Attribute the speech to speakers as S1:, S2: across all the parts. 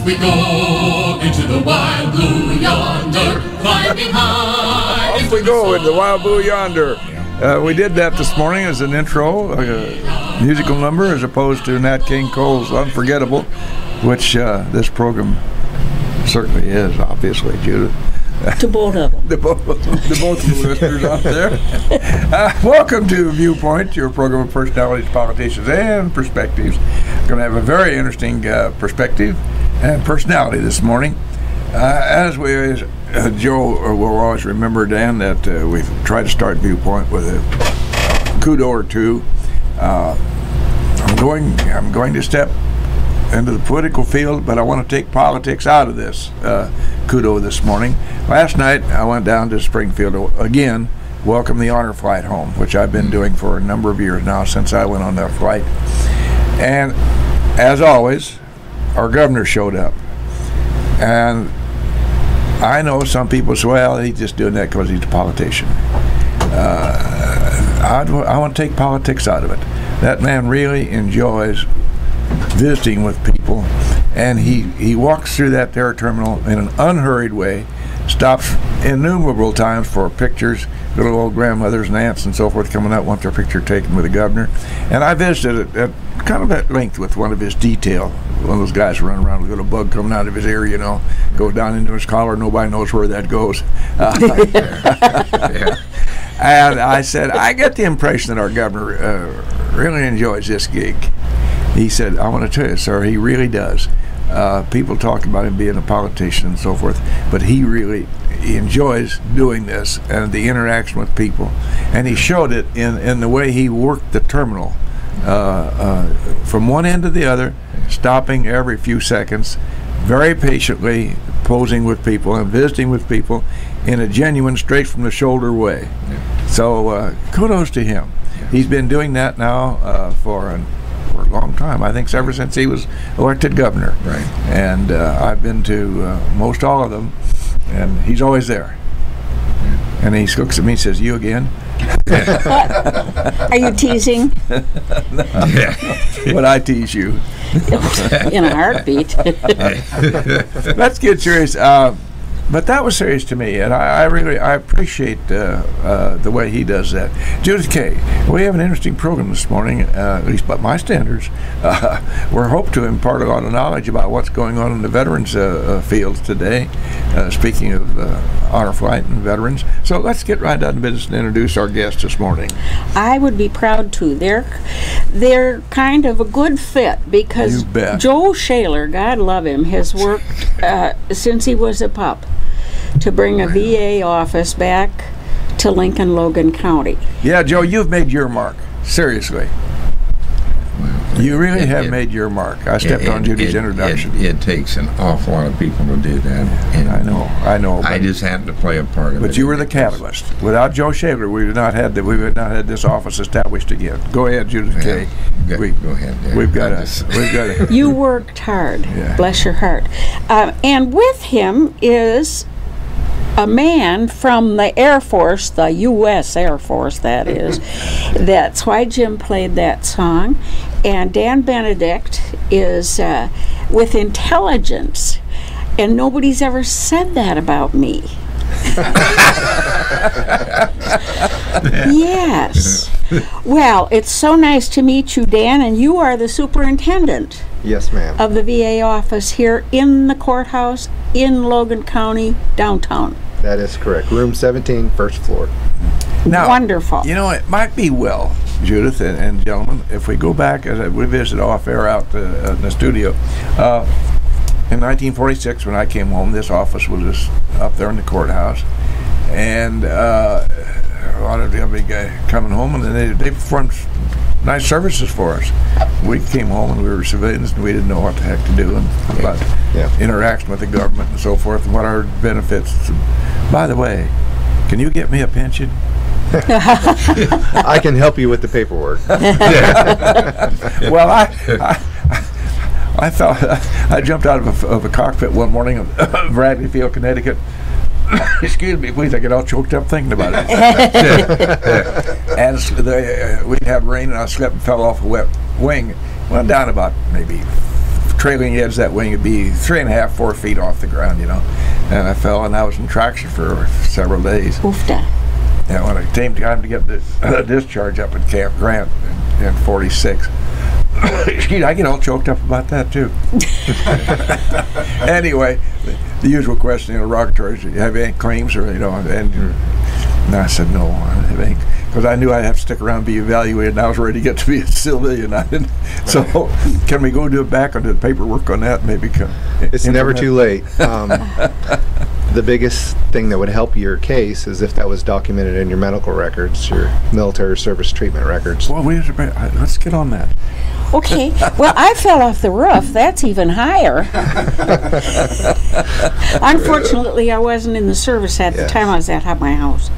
S1: we go into the wild blue yonder, climbing high.
S2: Off we go into the wild blue yonder. We did that this morning as an intro, a musical number, as opposed to Nat King Cole's Unforgettable, which this program certainly is, obviously, Judith.
S3: To both of them.
S2: To both of the listeners out there. Welcome to Viewpoint, your program of personalities, politicians, and perspectives. Going to have a very interesting perspective and personality this morning. As Joe will always remember, Dan, that we try to start Viewpoint with a kudo or two. I'm going to step into the political field, but I want to take politics out of this kudo this morning. Last night I went down to Springfield again, welcome the honor flight home, which I've been doing for a number of years now since I went on that flight. And as always, our governor showed up. And I know some people say, well, he's just doing that because he's a politician. I want to take politics out of it. That man really enjoys visiting with people, and he walks through that there terminal in an unhurried way, stops innumerable times for pictures, little old grandmothers and aunts and so forth coming out, want their picture taken with the governor. And I visited at kind of at length with one of his detail, one of those guys running around with a little bug coming out of his ear, go down into his collar, nobody knows where that goes. Yeah. And I said, I get the impression that our governor really enjoys this gig. He said, I want to tell you, sir, he really does. People talk about him being a politician and so forth, but he enjoys doing this and the interaction with people. And he showed it in the way he worked the terminal from one end to the other, stopping every few seconds, very patiently posing with people and visiting with people in a genuine, straight from the shoulder way. Yeah. So kudos to him. Yeah. He's been doing that now for a long time. I think ever since he was elected governor.
S4: Right.
S2: And I've been to most all of them, and he's always there. Yeah. And he looks at me and says, "You again?"
S3: What? Are you teasing?
S2: But I tease you.
S3: In a heartbeat.
S2: Let's get serious. But that was serious to me, and I appreciate the way he does that. Judith K., we have an interesting program this morning, at least by my standards. We're hoping to impart a lot of knowledge about what's going on in the veterans fields today, speaking of honor flight and veterans. So let's get right down to business and introduce our guest this morning.
S3: I would be proud to. They're kind of a good fit because Joe Schaler, God love him, has worked since he was a pup to bring a VA office back to Lincoln, Logan County.
S2: Yeah, Joe, you've made your mark. Seriously. Well, you really have made your mark. I stepped on Judy's introduction.
S4: It takes an awful lot of people to do that. And
S2: I know.
S4: I just happened to play a part of it.
S2: But you were the catalyst. Without Joe Schaler, we would not have this office established again. Go ahead, Judith K.
S4: Go ahead. Yeah.
S2: We've got to.
S3: You worked hard. Yeah. Bless your heart. And with him is a man from the Air Force, the U.S. Air Force, that is. That's why Jim played that song. And Dan Benedict is with intelligence. And nobody's ever said that about me. Yes. Well, it's so nice to meet you, Dan, and you are the superintendent.
S5: Yes, ma'am.
S3: Of the VA office here in the courthouse in Logan County, downtown.
S5: That is correct. Room 17, first floor.
S2: Now,
S3: wonderful.
S2: It might be well, Judith and gentlemen, if we go back, as we visited off air out in the studio, in 1946 when I came home, this office was just up there in the courthouse, and a lot of the big guys coming home, and they performed nice services for us. We came home and we were civilians and we didn't know what the heck to do about interaction with the government and so forth and what our benefits. By the way, can you get me a pension?
S5: I can help you with the paperwork.
S2: Well, I thought I jumped out of a cockpit one morning in Bradley Field, Connecticut. Excuse me, please. I get all choked up thinking about it. And we'd had rain, and I slipped and fell off a wet wing. Went down about maybe trailing edge of that wing would be 3.5, 4 feet off the ground, and I fell, and I was in traction for several days.
S3: Oofda.
S2: And when it came time to get the discharge up at Camp Grant in 46, I get all choked up about that too. Anyway, the usual question in interrogatories: do you have any claims, or and I said no, I don't have any, because I knew I'd have to stick around and be evaluated, and I was ready to get to be a civilian. I didn't. So, can we go back on the paperwork on that? Maybe
S5: it's never too late. The biggest thing that would help your case is if that was documented in your medical records, your military service treatment records.
S2: Well, let's get on that.
S3: Okay. Well, I fell off the roof. That's even higher. Unfortunately, I wasn't in the service at the time. I was at my house.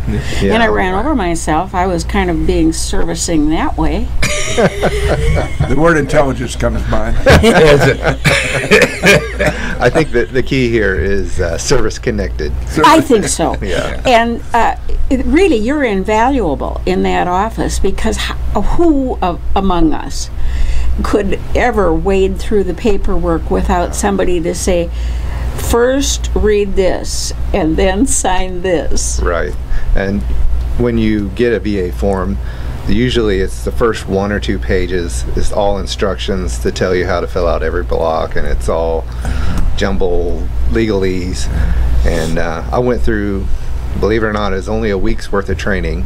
S5: Yeah,
S3: and I ran over myself. I was kind of being servicing that way.
S2: The word intelligence comes to mind.
S5: I think that the key here is service connected.
S3: I think so.
S5: Yeah.
S3: And really, you're invaluable in that office, because who among us could ever wade through the paperwork without somebody to say, first read this and then sign this?
S5: Right. And when you get a VA form, usually it's the first 1 or 2 pages is all instructions to tell you how to fill out every block, and it's all jumble legalese. And I went through, believe it or not, it's only a week's worth of training,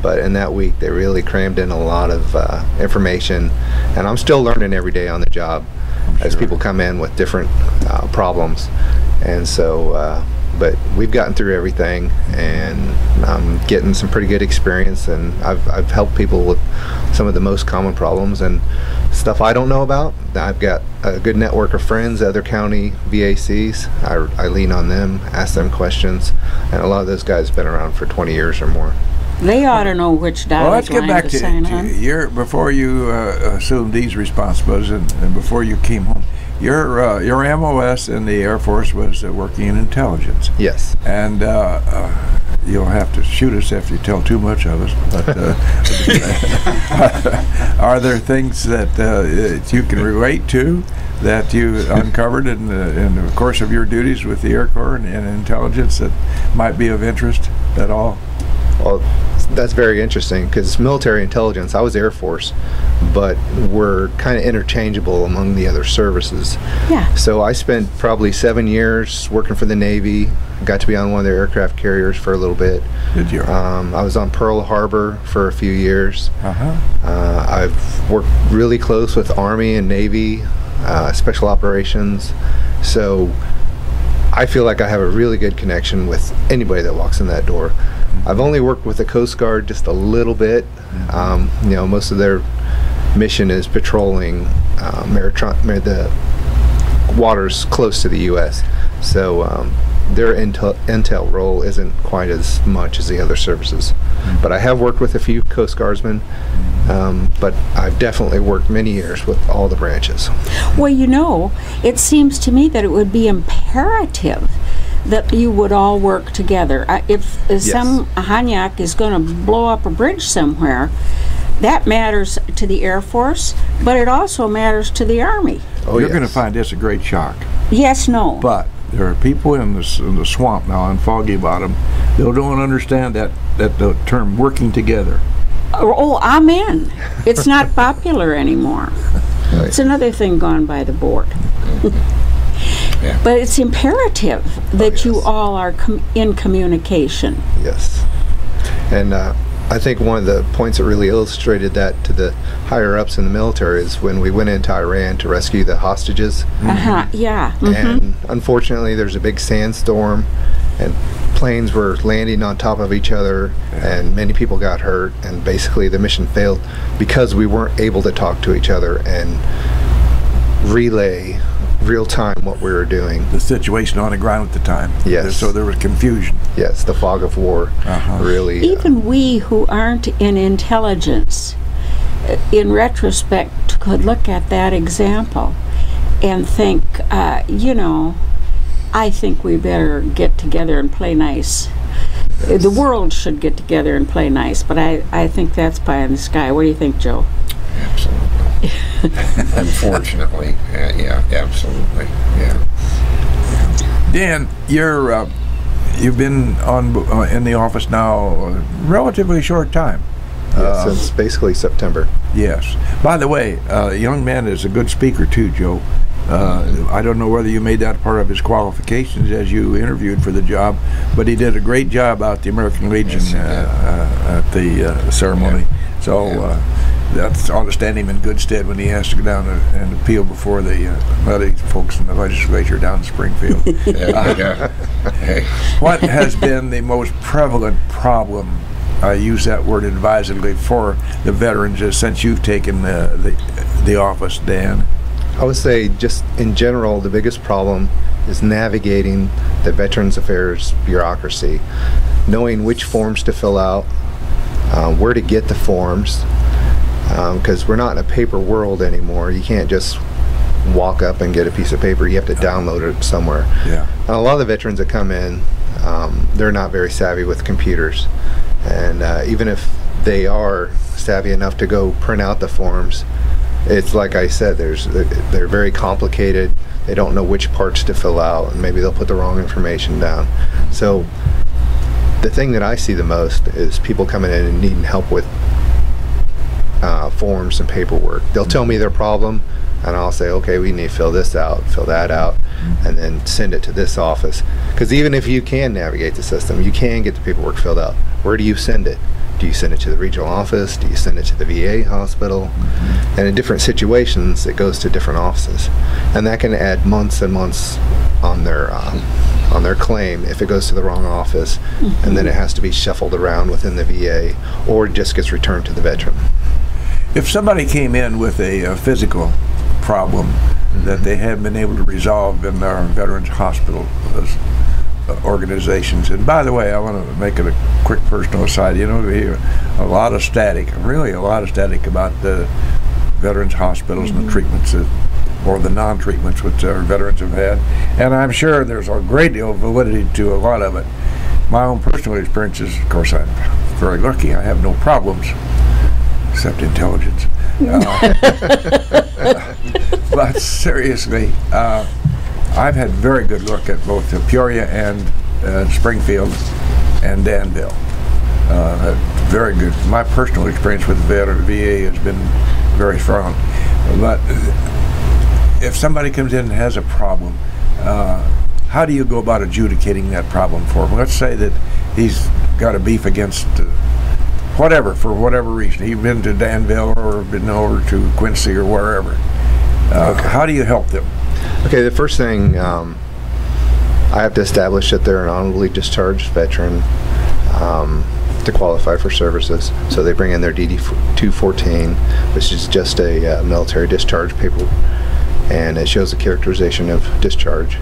S5: but in that week they really crammed in a lot of information, and I'm still learning every day on the job as people come in with different problems. And so but we've gotten through everything, and I'm getting some pretty good experience, and I've helped people with some of the most common problems and stuff I don't know about. I've got a good network of friends, other county VACs. I lean on them, ask them questions, and a lot of those guys have been around for 20 years or more.
S3: They ought to know which dotted
S2: let's get
S3: line
S2: back to
S3: sign on.
S2: before you assumed these responsibilities and before you came home. Your MOS in the Air Force was working in intelligence.
S5: Yes.
S2: And you'll have to shoot us if you tell too much of us. But are there things that you can relate to that you uncovered in the course of your duties with the Air Corps and intelligence that might be of interest at all?
S5: Well, that's very interesting, because military intelligence, I was Air Force, but we're kind of interchangeable among the other services.
S3: Yeah.
S5: So I spent probably 7 years working for the Navy. Got to be on one of their aircraft carriers for a little bit.
S2: Did you?
S5: I was on Pearl Harbor for a few years.
S2: Uh-huh.
S5: I've worked really close with Army and Navy, special operations. So I feel like I have a really good connection with anybody that walks in that door. I've only worked with the Coast Guard just a little bit. Most of their mission is patrolling the waters close to the U.S. So their intel role isn't quite as much as the other services. But I have worked with a few Coast Guardsmen, but I've definitely worked many years with all the branches.
S3: Well, it seems to me that it would be imperative that you would all work together. If some Hanyak is going to blow up a bridge somewhere, that matters to the Air Force, but it also matters to the Army.
S2: Oh, you're going to find this a great shock.
S3: Yes, no.
S2: But there are people in the swamp now in Foggy Bottom. They don't understand that the term "working together."
S3: Oh, amen. It's not popular anymore.
S5: Right.
S3: It's another thing gone by the board.
S2: Yeah.
S3: But it's imperative that you all are in communication.
S5: Yes. And I think one of the points that really illustrated that to the higher ups in the military is when we went into Iran to rescue the hostages.
S3: Yeah.
S5: And unfortunately there's a big sandstorm, and planes were landing on top of each other, and many people got hurt, and basically the mission failed because we weren't able to talk to each other and relay real time what we were doing.
S2: The situation on the ground at the time.
S5: Yes.
S2: So there was confusion.
S5: Yes, the fog of war really.
S3: Even we who aren't in intelligence, in retrospect, could look at that example and think, I think we better get together and play nice. Yes. The world should get together and play nice, but I think that's pie in the sky. What do you think, Joe?
S4: Absolutely. Unfortunately, yeah, absolutely, yeah.
S2: Dan, you've been in the office now a relatively short time.
S5: Since basically September.
S2: Yes. By the way, the young man is a good speaker too, Joe. I don't know whether you made that part of his qualifications as you interviewed for the job, but he did a great job out the American Legion at the ceremony.
S4: Yeah.
S2: So that's ought to stand him in good stead when he has to go down and appeal before the folks in the legislature down in Springfield.
S4: Hey.
S2: What has been the most prevalent problem, I use that word advisedly, for the veterans since you've taken the office, Dan?
S5: I would say just in general, the biggest problem is navigating the Veterans Affairs bureaucracy, knowing which forms to fill out, where to get the forms, because we're not in a paper world anymore. You can't just walk up and get a piece of paper. You have to download it somewhere.
S2: Yeah.
S5: And a lot of the veterans that come in, they're not very savvy with computers. And even if they are savvy enough to go print out the forms, it's like I said, they're very complicated. They don't know which parts to fill out, and maybe they'll put the wrong information down. So the thing that I see the most is people coming in and needing help with forms and paperwork. They'll tell me their problem, and I'll say, okay, we need to fill this out, fill that out, and then send it to this office. Because even if you can navigate the system, you can get the paperwork filled out. Where do you send it? Do you send it to the regional office? Do you send it to the VA hospital? And in different situations, it goes to different offices, and that can add months and months on their claim if it goes to the wrong office, and then it has to be shuffled around within the VA, or it just gets returned to the veteran.
S2: If somebody came in with a physical problem that they hadn't been able to resolve in our veterans hospital organizations, and by the way, I want to make it a quick personal aside. You know, we hear a lot of static, really a lot of static about the veterans hospitals and the treatments or the non-treatments which our veterans have had, and I'm sure there's a great deal of validity to a lot of it. My own personal experiences, of course, I'm very lucky. I have no problems except intelligence. But seriously, I've had very good look at both Peoria and Springfield and Danville. Very good. My personal experience with the VA has been very strong. But if somebody comes in and has a problem, how do you go about adjudicating that problem for him? Let's say that he's got a beef against whatever, for whatever reason. He's been to Danville or been over to Quincy or wherever. Okay. How do you help them?
S5: Okay, the first thing, I have to establish that they're an honorably discharged veteran to qualify for services. So they bring in their DD-214, which is just a military discharge paper, and it shows a characterization of discharge.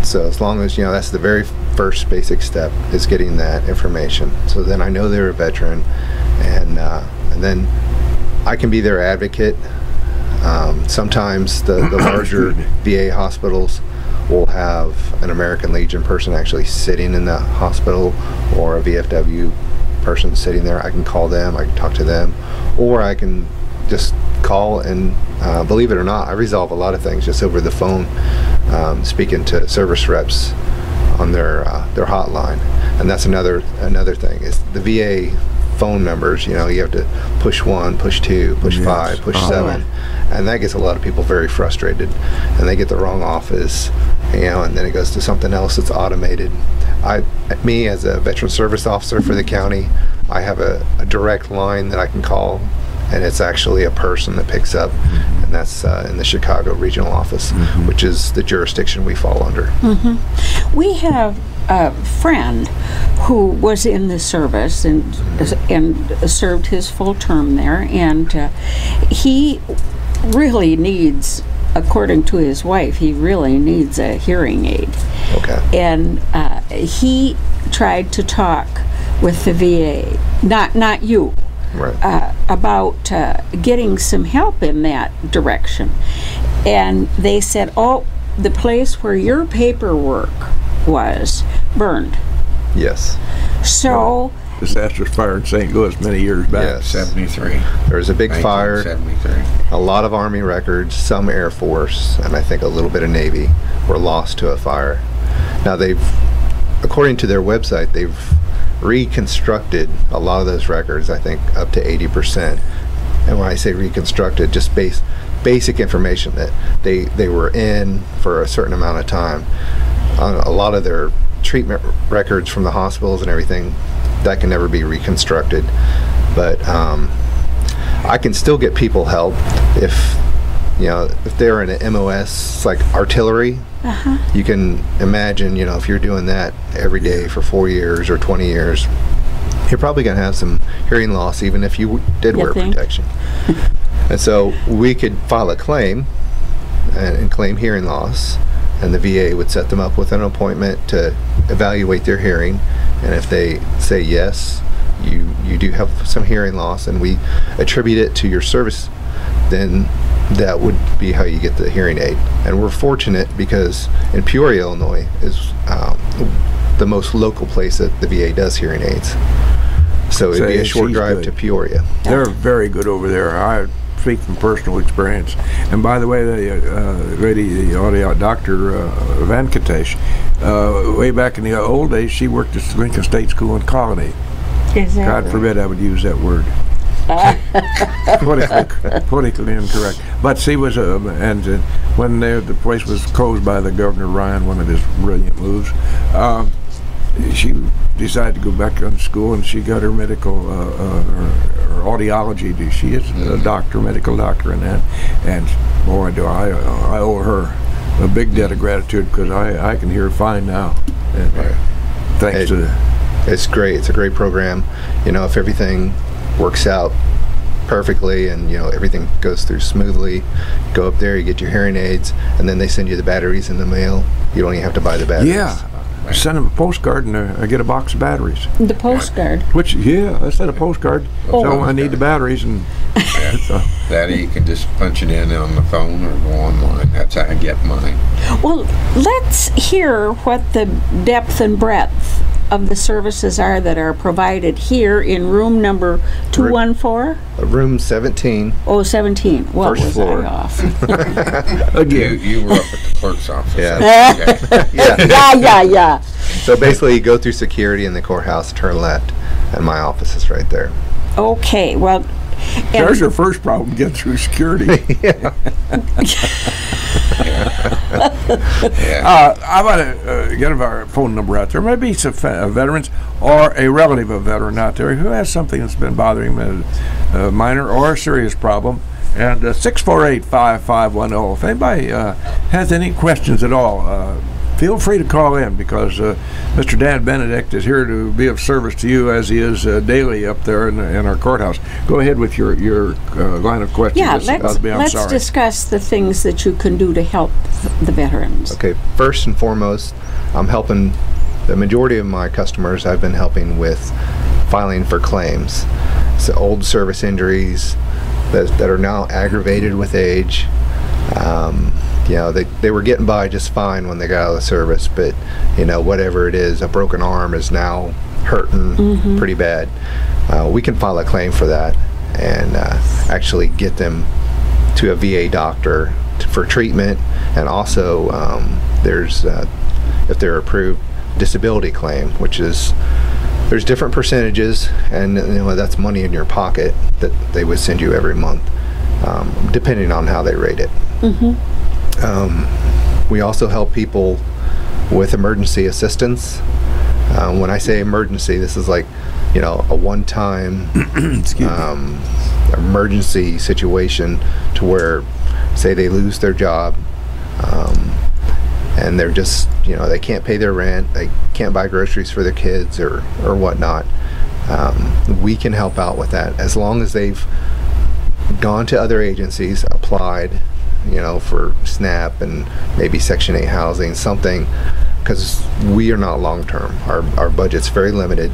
S5: So as long as, that's the very first basic step, is getting that information. So then I know they're a veteran, and then I can be their advocate. Sometimes the larger VA hospitals will have an American Legion person actually sitting in the hospital, or a VFW person sitting there. I can call them, I can talk to them, or I can just call and believe it or not, I resolve a lot of things just over the phone, speaking to service reps on their hotline. And that's another thing is the VA phone numbers. You have to push 1, push 2, push 5, push 7, and that gets a lot of people very frustrated, and they get the wrong office, and then it goes to something else that's automated. Me as a veteran service officer for the county, I have a direct line that I can call, and it's actually a person that picks up, and that's in the Chicago regional office, which is the jurisdiction we fall under.
S3: We have a friend who was in the service and served his full term there, and he really needs, according to his wife, he really needs a hearing aid.
S5: Okay.
S3: And he tried to talk with the VA, not you,
S5: right,
S3: about getting some help in that direction. And they said, oh, the place where your paperwork was burned.
S5: Yes.
S3: So
S2: disastrous fire in St. Louis many years back.
S5: Yes.
S4: 73.
S5: There was a big fire,
S4: 1973.
S5: a lot of Army records, some Air Force, and I think a little bit of Navy were lost to a fire. Now according to their website, they've reconstructed a lot of those records, I think up to 80%. And when I say reconstructed, just basic information that they were in for a certain amount of time. On a lot of their treatment records from the hospitals and everything, that can never be reconstructed. But I can still get people help if they're in an MOS like artillery. You can imagine, if you're doing that every day for 4 years or 20 years, you're probably going to have some hearing loss even if you did wear protection. And so we could file a claim and claim hearing loss, and the VA would set them up with an appointment to evaluate their hearing. And if they say yes, you do have some hearing loss, and we attribute it to your service, then that would be how you get the hearing aid. And we're fortunate because in Peoria, Illinois is the most local place that the VA does hearing aids. So it'd be a short drive to Peoria.
S2: They're very good over there. I speak from personal experience. And by the way, the audio doctor, Venkatesh, way back in the old days, she worked at Lincoln State School in Colony. God forbid I would use that word. Politically incorrect. But she was, when the place was closed by the Governor Ryan, one of his brilliant moves, she decided to go back to school, and she got her medical, her audiology. She is a doctor, medical doctor in that. And boy, do I owe her a big debt of gratitude, because I can hear fine now. And, thanks to
S5: it's great. It's a great program. If everything works out perfectly and everything goes through smoothly, go up there, you get your hearing aids, and then they send you the batteries in the mail. You don't even have to buy the batteries.
S2: Yeah. I send them a postcard, and I get a box of batteries.
S3: The postcard?
S2: I sent a postcard. So I need the batteries. And
S4: that you can just punch it in on the phone or go online. That's how I get mine.
S3: Well, let's hear what the depth and breadth of the services are that are provided here in room number 214?
S5: Room 17.
S3: Oh, 17. What
S5: First
S3: was
S5: floor.
S3: I off?
S2: Again.
S4: You were up at the clerk's office.
S3: Yeah.
S5: So basically, you go through security in the courthouse, turn left, and my office is right there.
S3: Okay, well...
S2: There's your first problem, get through security. I want to get our phone number out there. Maybe some veterans or a relative of a veteran out there who has something that's been bothering them, a minor or a serious problem. And 648-5510. If anybody has any questions at all, feel free to call in, because Mr. Dan Benedict is here to be of service to you, as he is daily up there in our courthouse. Go ahead with your line of questions.
S3: Yeah, let's discuss the things that you can do to help the veterans.
S5: Okay, first and foremost, I'm helping the majority of my customers. I've been helping with filing for claims. So old service injuries that are now aggravated with age. They were getting by just fine when they got out of the service, but whatever it is, a broken arm is now hurting pretty bad. We can file a claim for that and actually get them to a VA doctor for treatment, and also there's if they're approved, disability claim, which is there's different percentages, and that's money in your pocket that they would send you every month, depending on how they rate it. We also help people with emergency assistance. When I say emergency, this is like, a one-time emergency situation to where, say they lose their job, and they're just, they can't pay their rent, they can't buy groceries for their kids or whatnot. We can help out with that as long as they've gone to other agencies, applied, for SNAP and maybe Section 8 housing, something, because we are not long-term. Our budget's very limited,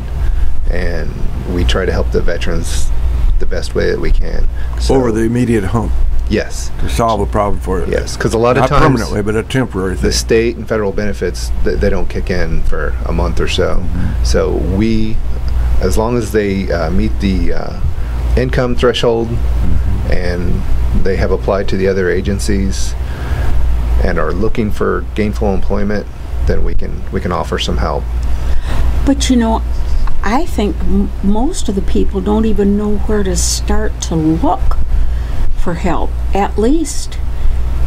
S5: and we try to help the veterans the best way that we can. So,
S2: over the immediate hump.
S5: Yes.
S2: To solve a problem for it.
S5: Yes, because a lot of
S2: not
S5: times,
S2: permanently, but a temporary thing.
S5: The state and federal benefits, they don't kick in for a month or so. So we as long as they meet the income threshold and they have applied to the other agencies and are looking for gainful employment, then we can offer some help.
S3: But you know, I think most of the people don't even know where to start to look for help. At least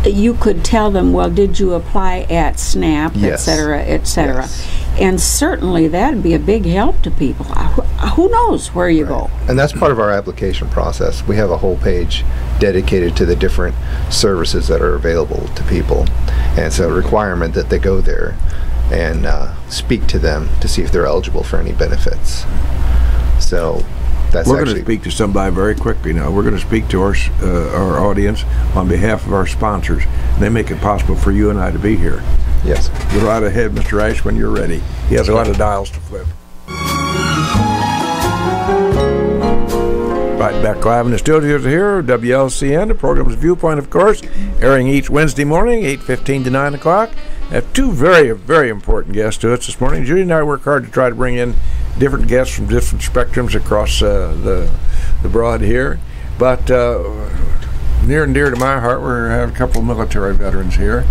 S3: you could tell them, well, did you apply at SNAP,
S5: Yes.
S3: etc., etc.
S5: Yes.
S3: And certainly that'd be a big help to people. Who knows where you go?
S5: And that's part of our application process. We have a whole page dedicated to the different services that are available to people. And it's a requirement that they go there and speak to them to see if they're eligible for any benefits. So that's
S2: We're going to speak to somebody very quickly now. We're going to speak to our audience on behalf of our sponsors. They make it possible for you and I to be here.
S5: Yes.
S2: Go right ahead, Mr. Ash, when you're ready. He has a lot of dials to flip. Right back live in the studios here, WLCN. The program is Viewpoint, of course, airing each Wednesday morning, 8:15 to 9 o'clock. I have two very, very important guests to us this morning. Judy and I work hard to try to bring in different guests from different spectrums across the broad here. But near and dear to my heart, we have a couple of military veterans here.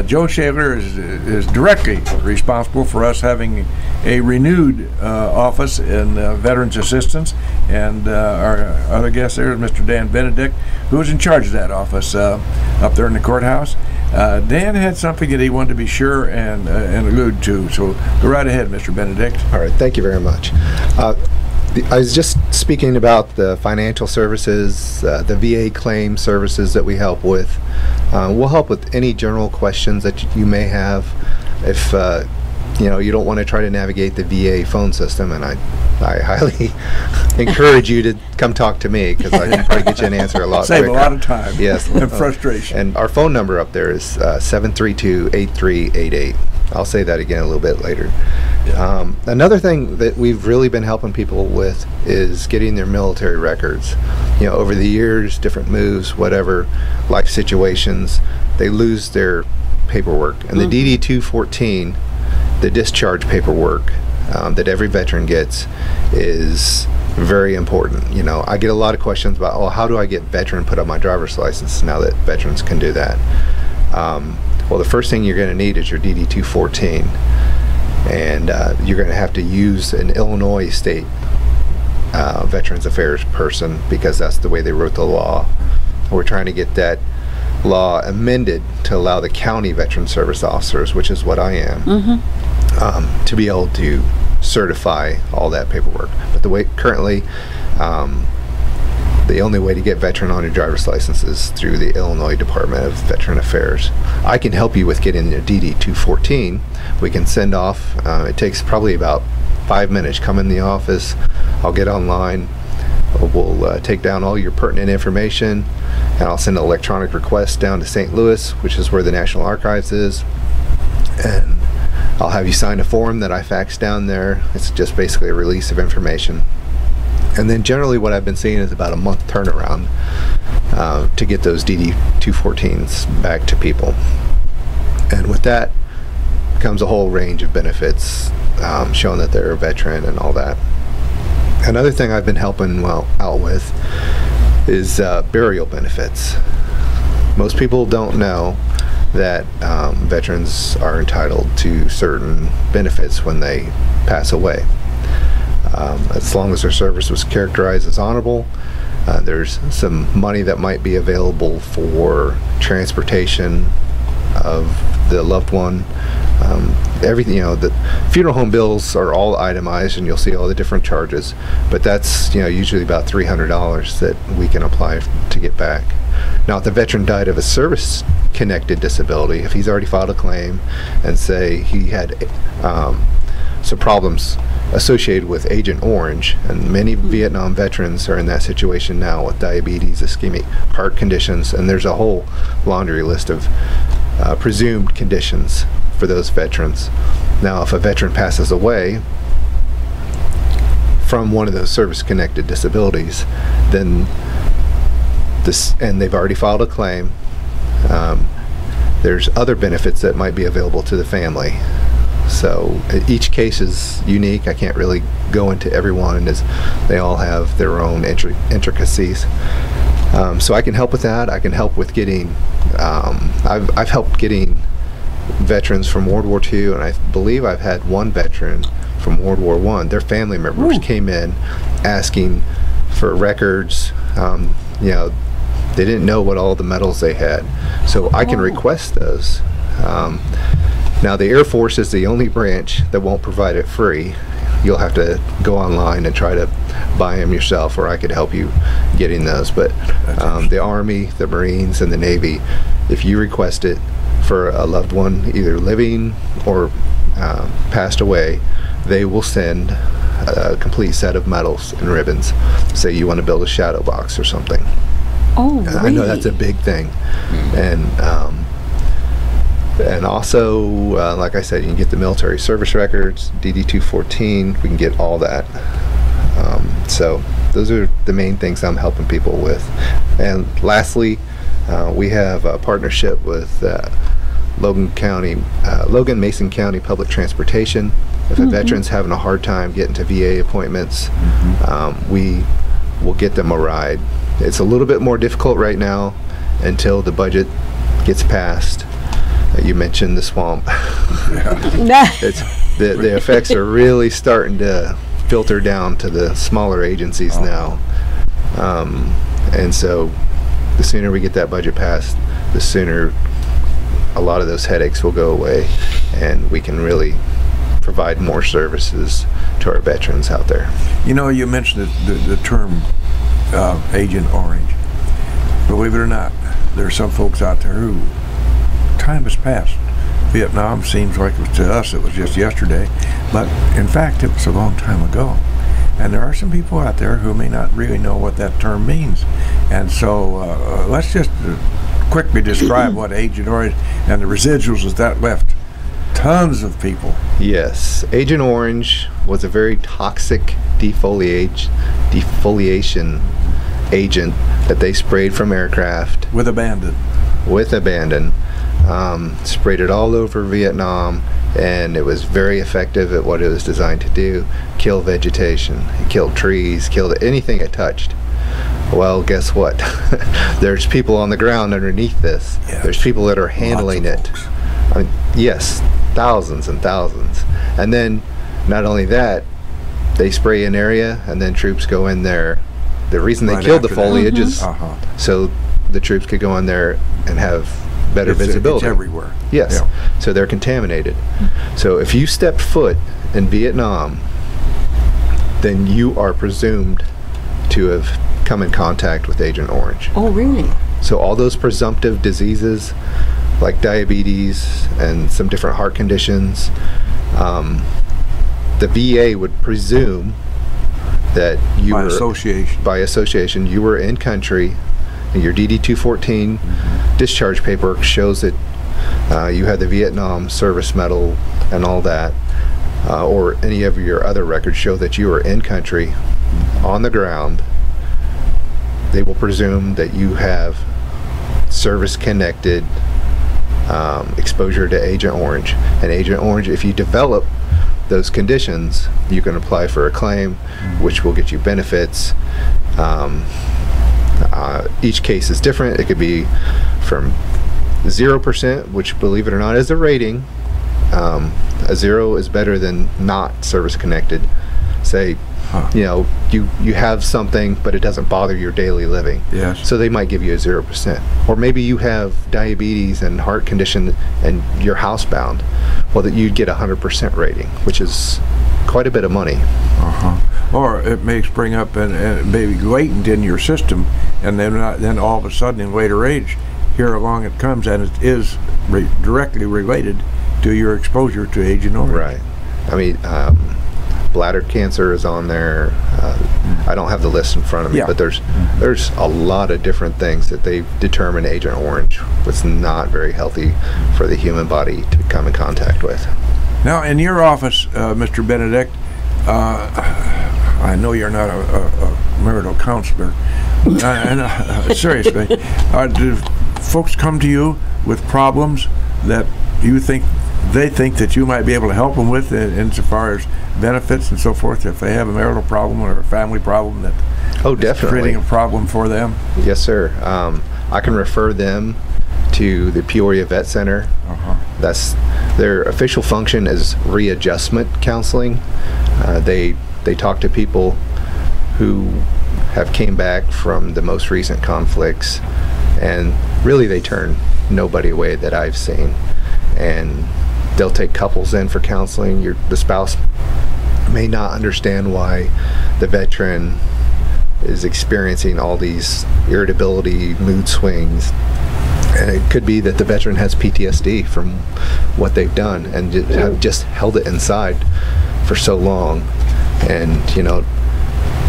S2: Joe Schaler is directly responsible for us having a renewed office in Veterans Assistance, and our other guest there is Mr. Dan Benedict, who is in charge of that office up there in the courthouse. Dan had something that he wanted to be sure and allude to, so go right ahead, Mr. Benedict.
S5: All right, thank you very much. I was just speaking about the financial services, the VA claim services that we help with. We'll help with any general questions that you may have. If you don't want to try to navigate the VA phone system, and I highly encourage you to come talk to me, because I can probably get you an answer a lot
S2: Save
S5: quicker.
S2: a lot of time.
S5: Yes.
S2: And frustration.
S5: And our phone number up there is 732-8388. I'll say that again a little bit later. Another thing that we've really been helping people with is getting their military records. Over the years, different moves, whatever, life situations, they lose their paperwork. And the DD-214, the discharge paperwork that every veteran gets, is very important. I get a lot of questions about, oh, how do I get veteran put on my driver's license now that veterans can do that? Well, the first thing you're going to need is your DD-214, and you're going to have to use an Illinois State Veterans Affairs person, because that's the way they wrote the law. We're trying to get that law amended to allow the county veteran service officers, which is what I am, to be able to certify all that paperwork. But the way currently, the only way to get veteran on your driver's license is through the Illinois Department of Veteran Affairs. I can help you with getting your DD-214. We can send off, it takes probably about 5 minutes. Come in the office, I'll get online, we'll take down all your pertinent information, and I'll send an electronic request down to St. Louis, which is where the National Archives is, and I'll have you sign a form that I fax down there. It's just basically a release of information. And then generally what I've been seeing is about a month turnaround to get those DD-214s back to people. And with that comes a whole range of benefits, showing that they're a veteran and all that. Another thing I've been helping out with is burial benefits. Most people don't know that veterans are entitled to certain benefits when they pass away. As long as their service was characterized as honorable, there's some money that might be available for transportation of the loved one. Everything, the funeral home bills are all itemized, and you'll see all the different charges, but that's usually about $300 that we can apply to get back. Now, if the veteran died of a service-connected disability, if he's already filed a claim and say he had some problems associated with Agent Orange, and many Vietnam veterans are in that situation now with diabetes, ischemic heart conditions, and there's a whole laundry list of presumed conditions for those veterans. Now, if a veteran passes away from one of those service-connected disabilities, then and they've already filed a claim, there's other benefits that might be available to the family. So each case is unique. I can't really go into every one, as they all have their own intricacies. So I can help with that. I can help with getting, I've helped getting veterans from World War II, and I believe I've had one veteran from World War I. Their family members came in asking for records. You know, they didn't know what all the medals they had. So I can request those. Now the Air Force is the only branch that won't provide it free. You'll have to go online and try to buy them yourself, or I could help you getting those. But the Army, the Marines, and the Navy, if you request it for a loved one, either living or passed away, they will send a complete set of medals and ribbons. Say you want to build a shadow box or something.
S3: Oh, really?
S5: I know that's a big thing. And also, like I said, you can get the military service records, DD-214, we can get all that. So those are the main things I'm helping people with. And lastly, we have a partnership with Logan Mason County Public Transportation. If a veteran's having a hard time getting to VA appointments, we will get them a ride. It's a little bit more difficult right now until the budget gets passed. You mentioned the swamp. The effects are really starting to filter down to the smaller agencies now. And so the sooner we get that budget passed, the sooner a lot of those headaches will go away, and we can really provide more services to our veterans out there.
S2: You know, you mentioned the term Agent Orange. Believe it or not, there are some folks out there who time has passed. Vietnam seems like to us it was just yesterday, but in fact it was a long time ago. And there are some people out there who may not really know what that term means. And so let's just quickly describe what Agent Orange and the residuals of that left. Tons of people.
S5: Yes, Agent Orange was a very toxic defoliation agent that they sprayed from aircraft.
S2: With abandon.
S5: Sprayed it all over Vietnam, and it was very effective at what it was designed to do: kill vegetation. It killed trees, killed anything it touched. Well, guess what? There's people on the ground underneath this.
S2: Yeah.
S5: There's people that are handling it. I mean, yes, thousands and thousands. And then not only that, they spray an area and then troops go in there. The reason they killed the foliage is so the troops could go in there and have better visibility.
S2: It's everywhere.
S5: Yes. Yeah. So they're contaminated. So if you stepped foot in Vietnam, then you are presumed to have come in contact with Agent Orange.
S3: Oh, really?
S5: So all those presumptive diseases like diabetes and some different heart conditions, the VA would presume that you by association you were in country, and your DD-214 discharge paperwork shows that you had the Vietnam service medal and all that, or any of your other records show that you were in country on the ground. They will presume that you have service-connected exposure to Agent Orange. And Agent Orange, if you develop those conditions, you can apply for a claim, which will get you benefits. Each case is different. It could be from 0%, which, believe it or not, is a rating. A 0 is better than not service-connected. Say, you know, you have something, but it doesn't bother your daily living.
S2: Yes.
S5: So they might give you a 0%. Or maybe you have diabetes and heart condition and you're housebound. Well, that you'd get a 100% rating, which is quite a bit of money.
S2: Or it may spring up and maybe latent in your system, and then all of a sudden in later age, here along it comes, and it is directly related to your exposure to Agent Orange.
S5: Right. I mean, bladder cancer is on there. I don't have the list in front of me, but there's a lot of different things that they've determined Agent Orange was not very healthy for the human body to come in contact with.
S2: Now, in your office, Mr. Benedict, I know you're not a marital counselor, and seriously, do folks come to you with problems that you think they think that you might be able to help them with insofar as benefits and so forth, if they have a marital problem or a family problem that is creating a problem for them?
S5: Yes, sir. I can refer them to the Peoria Vet Center. That's their official function is readjustment counseling. They talk to people who have came back from the most recent conflicts, and really they turn nobody away that I've seen. And they'll take couples in for counseling. The spouse may not understand why the veteran is experiencing all these irritability, mood swings, and it could be that the veteran has PTSD from what they've done and have just held it inside for so long. And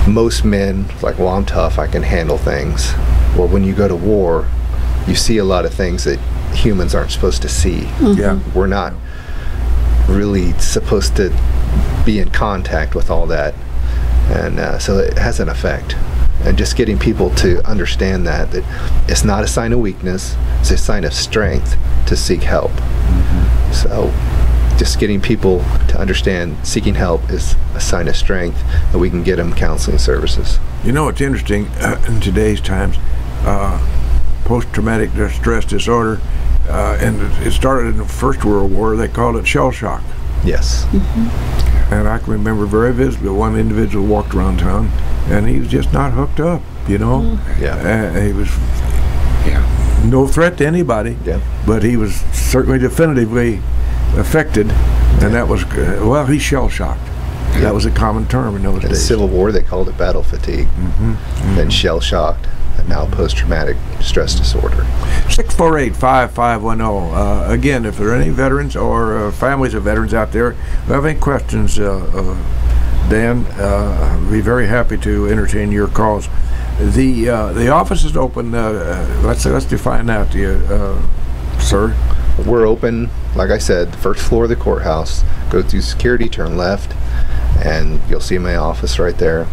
S5: most men like, well, I'm tough, I can handle things. Well, when you go to war, you see a lot of things that humans aren't supposed to see.
S2: Yeah,
S5: we're not really supposed to be in contact with all that, and so it has an effect. And just getting people to understand that it's not a sign of weakness, it's a sign of strength to seek help. So just getting people to understand seeking help is a sign of strength, and we can get them counseling services.
S2: It's interesting in today's times, post-traumatic stress disorder, and it started in the First World War. They called it shell shock.
S5: Yes.
S2: And I can remember very vividly one individual walked around town and he was just not hooked up,
S5: Yeah.
S2: He was no threat to anybody, but he was certainly definitively affected, and that was, he's shell shocked. That was a common term in those days.
S5: In the Civil War, they called it battle fatigue, then shell shocked, and now post-traumatic stress disorder.
S2: 648-5510. Again, if there are any veterans or families of veterans out there who have any questions, Dan, I'd be very happy to entertain your calls. The office is open. Let's define that to you, sir.
S5: We're open, like I said, the first floor of the courthouse. Go through security, turn left, and you'll see my office right there.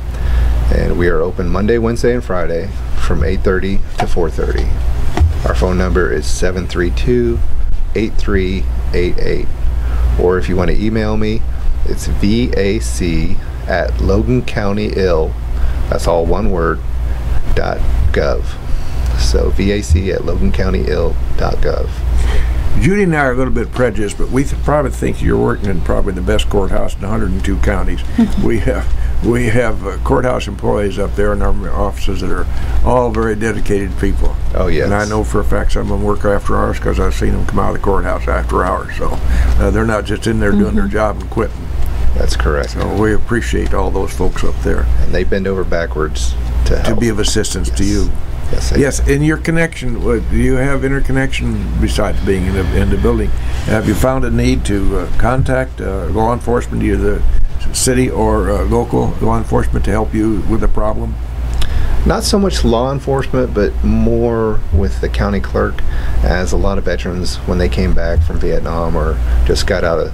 S5: And we are open Monday, Wednesday, and Friday from 8:30 to 4:30. Our phone number is 732-8388. Or if you want to email me, it's vac@LoganCountyIll, that's all one word, .gov. So vac@LoganCountyIll.gov.
S2: Judy and I are a little bit prejudiced, but we probably think you're working in probably the best courthouse in 102 counties. We have courthouse employees up there in our offices that are all very dedicated people.
S5: Oh, yes.
S2: And I know for a fact some of them work after hours because I've seen them come out of the courthouse after hours. So they're not just in there doing their job and quitting.
S5: That's correct.
S2: So we appreciate all those folks up there.
S5: And they bend over backwards to help.
S2: To be of assistance to you.
S5: Yes.
S2: In your connection, do you have interconnection besides being in the building? Have you found a need to contact law enforcement, either the city or local law enforcement, to help you with the problem?
S5: Not so much law enforcement, but more with the county clerk, as a lot of veterans, when they came back from Vietnam or just got out of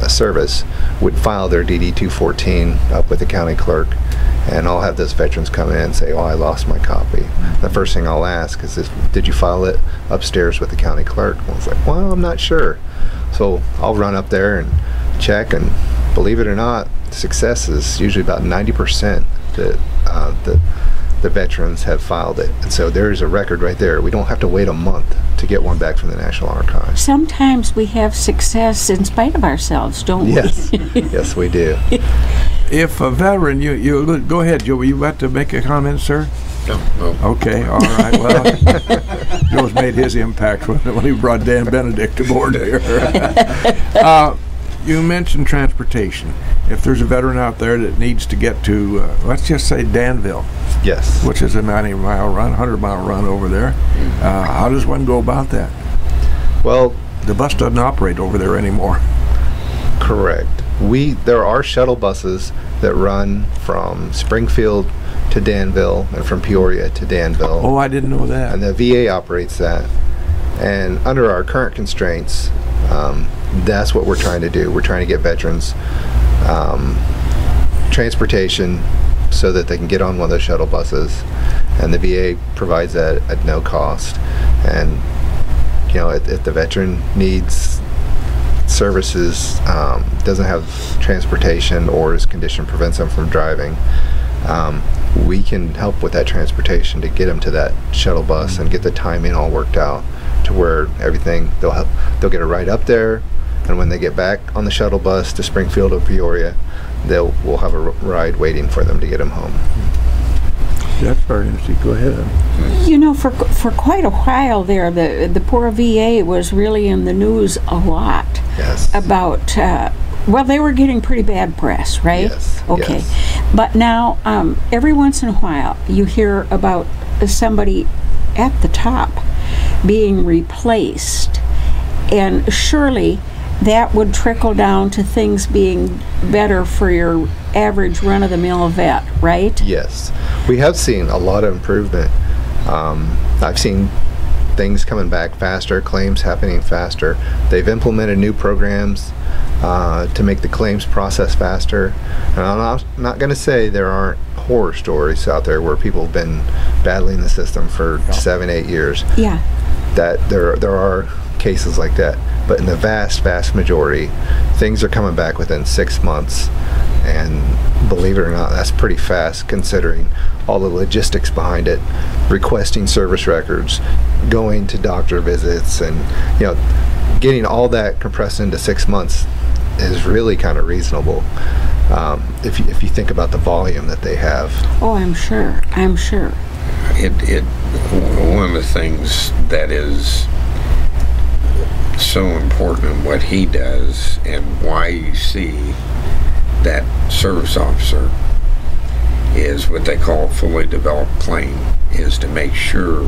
S5: service, would file their DD-214 up with the county clerk, and I'll have those veterans come in and say, I lost my copy. The first thing I'll ask is, did you file it upstairs with the county clerk? I was like, well, I'm not sure. So I'll run up there and check, and believe it or not, success is usually about 90% that the veterans have filed it. And so there's a record right there. We don't have to wait a month to get one back from the National Archives.
S3: Sometimes we have success in spite of ourselves, don't we?
S5: Yes, yes, we do.
S2: If a veteran, you go ahead, Joe. Were you about to make a comment, sir?
S4: No.
S2: Okay, all right. Well, Joe's made his impact when he brought Dan Benedict aboard here. You mentioned transportation. If there's a veteran out there that needs to get to, let's just say Danville,
S5: yes,
S2: which is a 90-mile run, 100-mile run over there, how does one go about that?
S5: Well,
S2: the bus doesn't operate over there anymore.
S5: Correct. There are shuttle buses that run from Springfield to Danville and from Peoria to Danville.
S2: Oh, I didn't know that.
S5: And the VA operates that. And under our current constraints, that's what we're trying to do. We're trying to get veterans transportation so that they can get on one of those shuttle buses, and the VA provides that at no cost. And if the veteran needs services, doesn't have transportation, or his condition prevents him from driving, we can help with that transportation to get him to that shuttle bus and get the timing all worked out to where everything, they'll get a ride up there, and when they get back on the shuttle bus to Springfield or Peoria, we'll have a ride waiting for them to get him home.
S2: That's very interesting. Go ahead.
S3: You know, for quite a while there, the poor VA was really in the news a lot.
S5: Yes.
S3: About, well, they were getting pretty bad press, right?
S5: Yes.
S3: Okay.
S5: Yes.
S3: But now, every once in a while, you hear about somebody at the top being replaced. And surely that would trickle down to things being better for your average run-of-the-mill vet, right?
S5: Yes. We have seen a lot of improvement. I've seen things coming back faster, claims happening faster. They've implemented new programs to make the claims process faster. And I'm not going to say there aren't horror stories out there where people have been battling the system for 7-8 years.
S3: Yeah.
S5: That there are cases like that, but in the vast majority, things are coming back within 6 months, and believe it or not, that's pretty fast considering all the logistics behind it, requesting service records, going to doctor visits, and getting all that compressed into 6 months is really kind of reasonable if you think about the volume that they have.
S3: Oh, I'm sure.
S4: One of the things that is so important in what he does and why you see that service officer is what they call a fully developed claim, is to make sure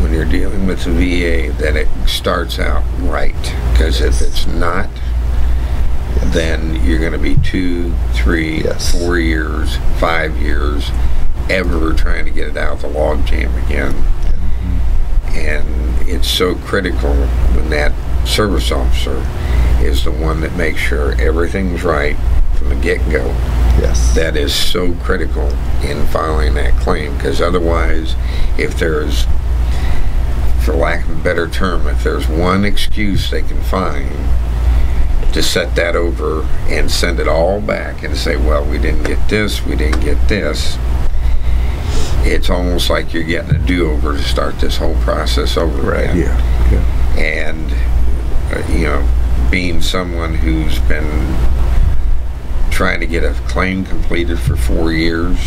S4: when you're dealing with the VA that it starts out right, because if it's not, then you're going to be 2, 3, 4 years, 5 years ever trying to get it out of the log jam again. And it's so critical when that service officer is the one that makes sure everything's right from the get-go.
S5: Yes.
S4: That is so critical in filing that claim, because otherwise, if there's, for lack of a better term, if there's one excuse they can find to set that over and send it all back and say, well, we didn't get this, we didn't get this, it's almost like you're getting a do-over to start this whole process over again.
S2: Yeah.
S4: And being someone who's been trying to get a claim completed for 4 years,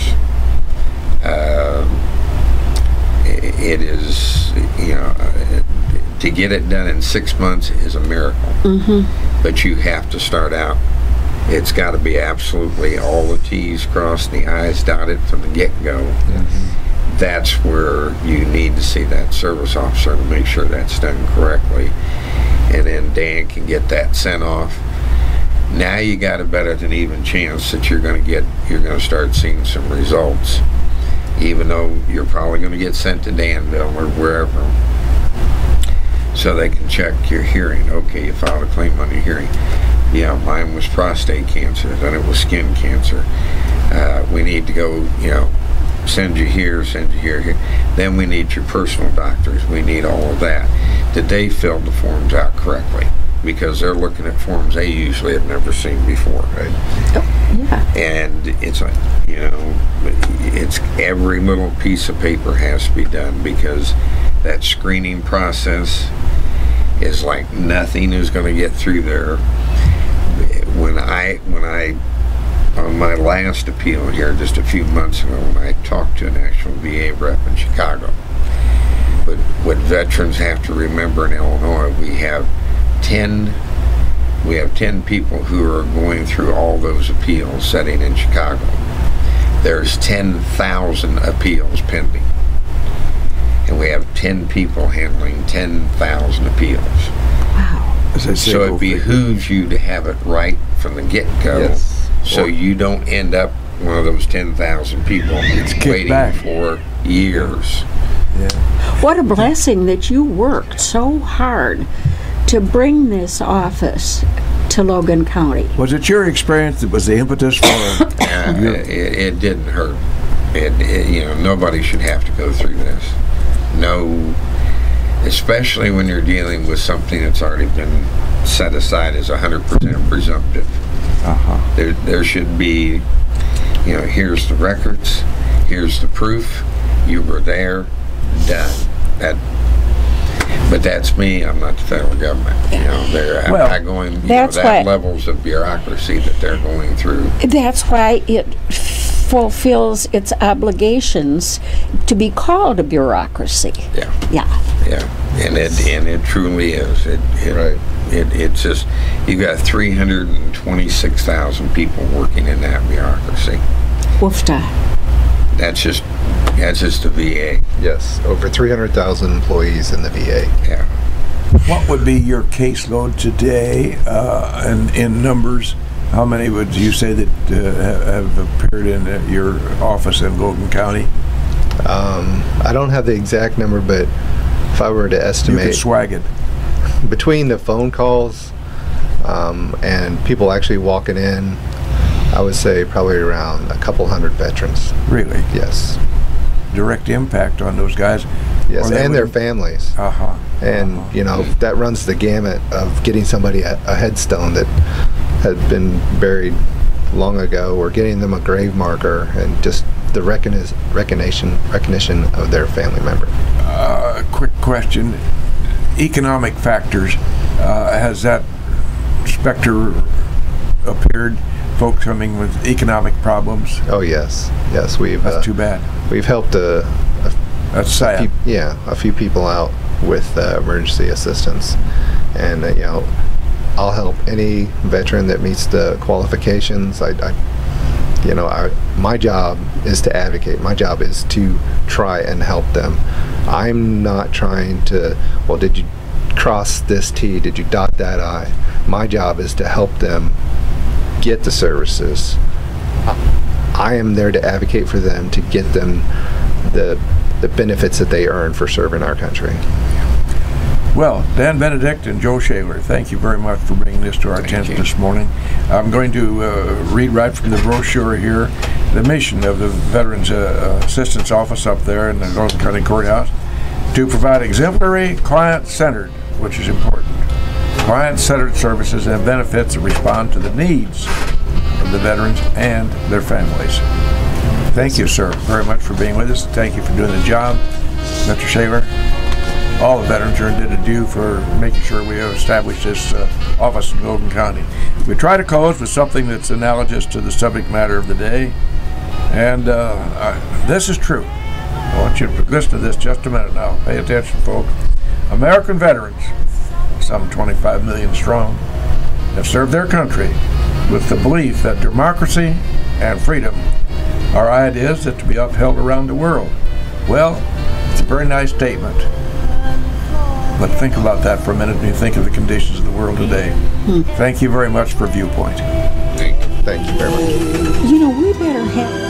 S4: it is, to get it done in 6 months is a miracle.
S3: Mm-hmm.
S4: But you have to start out. It's got to be absolutely all the T's crossed, the I's dotted from the get-go.
S2: Mm-hmm.
S4: That's where you need to see that service officer to make sure that's done correctly. And then Dan can get that sent off. Now you got a better than even chance that you're going to start seeing some results, even though you're probably going to get sent to Danville or wherever, so they can check your hearing. Okay, you filed a claim on your hearing. Yeah, mine was prostate cancer, then it was skin cancer. We need to go, send you here, here. Then we need your personal doctors. We need all of that. Did they fill the forms out correctly? Because they're looking at forms they usually have never seen before, right?
S3: Oh, yeah.
S4: And it's like, it's every little piece of paper has to be done, because that screening process is like nothing is going to get through there. When I on my last appeal here just a few months ago, when I talked to an actual VA rep in Chicago, but what veterans have to remember in Illinois, we have 10 people who are going through all those appeals sitting in Chicago. There's 10,000 appeals pending, and we have 10 people handling 10,000 appeals.
S3: Wow.
S4: So it behooves you to have it right from the get-go, so you don't end up one of those 10,000 people waiting for years.
S2: Yeah.
S3: What a blessing that you worked so hard to bring this office to Logan County.
S2: Was it your experience that was the impetus for
S4: it didn't hurt. Nobody should have to go through this. No, especially when you're dealing with something that's already been set aside as 100% presumptive. There should be, here's the records, here's the proof, you were there, done. But that's me. I'm not the federal government. They're not going. That levels of bureaucracy that they're going through.
S3: That's why it fulfills its obligations to be called a bureaucracy.
S4: And it truly is. It's just, you've got 326,000 people working in that bureaucracy.
S3: Woofta.
S4: That's just the VA.
S5: Yes, over 300,000 employees in the VA.
S4: Yeah.
S2: What would be your caseload today in numbers? How many would you say that have appeared in your office in Logan County?
S5: I don't have the exact number, but if I were to estimate,
S2: you could swag it.
S5: Between the phone calls and people actually walking in, I would say probably around a couple hundred veterans.
S2: Really?
S5: Yes.
S2: Direct impact on those guys.
S5: Yes, and their families. And that runs the gamut of getting somebody a headstone that had been buried long ago, or getting them a grave marker, and just the recognition of their family member.
S2: Quick question: economic factors. Has that specter appeared? Folks coming with economic problems.
S5: Oh yes, we've.
S2: That's too bad.
S5: We've helped
S2: that's sad.
S5: A few people out with emergency assistance, and I'll help any veteran that meets the qualifications. My job is to advocate. My job is to try and help them. I'm not trying to. Well, did you cross this T? Did you dot that I? My job is to help them get the services. I am there to advocate for them, to get them the benefits that they earn for serving our country.
S2: Well, Dan Benedict and Joe Schaler, thank you very much for bringing this to our attention this morning. I'm going to read right from the brochure here. The mission of the Veterans Assistance Office up there in the Logan County Courthouse: to provide exemplary, client-centered, which is important, client-centered services and benefits that respond to the needs of the veterans and their families. Thank you, sir, very much for being with us. Thank you for doing the job, Mr. Schaler. All the veterans are indebted to you for making sure we have established this office in Logan County. We try to close with something that's analogous to the subject matter of the day, and this is true. I want you to listen to this just a minute now. Pay attention, folks. American veterans, some 25 million strong, have served their country with the belief that democracy and freedom are ideas that to be upheld around the world. Well, it's a very nice statement. But think about that for a minute when you think of the conditions of the world today. Thank you very much for Viewpoint.
S5: Thank you very much.
S3: We better have